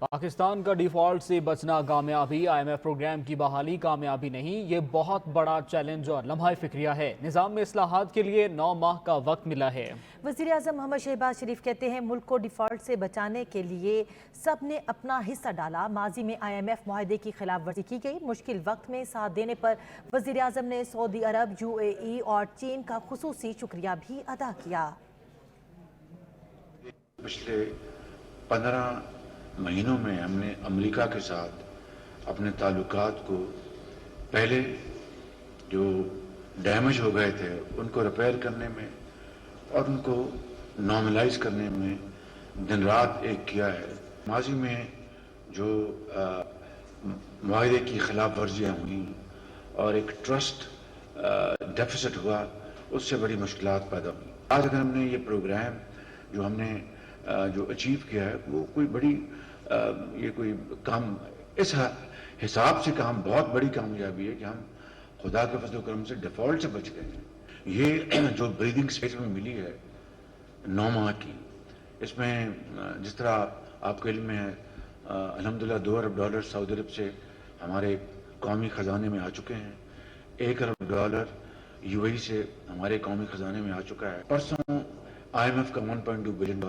پاکستان کا ڈیفالٹ سے بچنا کامیابی، آئی ایم ایف پروگرام کی بحالی کامیابی نہیں، یہ بہت بڑا چیلنج اور لمحہ فکریہ ہے۔ نظام میں اصلاحات کے لیے 9 ماہ کا وقت ملا ہے۔ وزیر اعظم محمد شہباز شریف کہتے ہیں ملک کو ڈیفالٹ سے بچانے کے لیے سب نے اپنا حصہ ڈالا۔ ماضی میں آئی ایم ایف معاہدے کی خلاف ورزی کی گئی۔ مشکل وقت میں ساتھ دینے پر وزیر اعظم نے سعودی عرب، UAE اور چین کا خصوصی شکریہ بھی ادا کیا۔ پچھلے 15 مہینوں میں ہم نے امریکہ کے ساتھ اپنے تعلقات کو پہلے جو ڈیمیج ہو گئے تھے ان کو ریپیئر کرنے میں اور ان کو نارملائز کرنے میں دن رات ایک کیا ہے۔ ماضی میں جو معاہدے کی خلاف ورزیاں ہوئیں اور ایک ٹرسٹ ڈیفیسٹ ہوا، اس سے بڑی مشکلات پیدا ہوئی۔ آج اگر ہم نے یہ پروگرام جو ہم نے جو اچیو کیا ہے وہ کوئی بڑی یہ کوئی کام اس حساب سے کام بہت بڑی کامیابی ہے کہ ہم خدا کے فضل و کرم سے ڈیفالٹ سے بچ گئے ہیں۔ یہ جو بریدنگ اسپیس میں ملی ہے 9 ماہ کی، اس میں جس طرح آپ کے علم میں ہے الحمدللہ $2 ارب سعودی عرب سے ہمارے قومی خزانے میں آ چکے ہیں، $1 ارب UAE سے ہمارے قومی خزانے میں آ چکا ہے۔ پرسوں IMF کا $1.2 بلین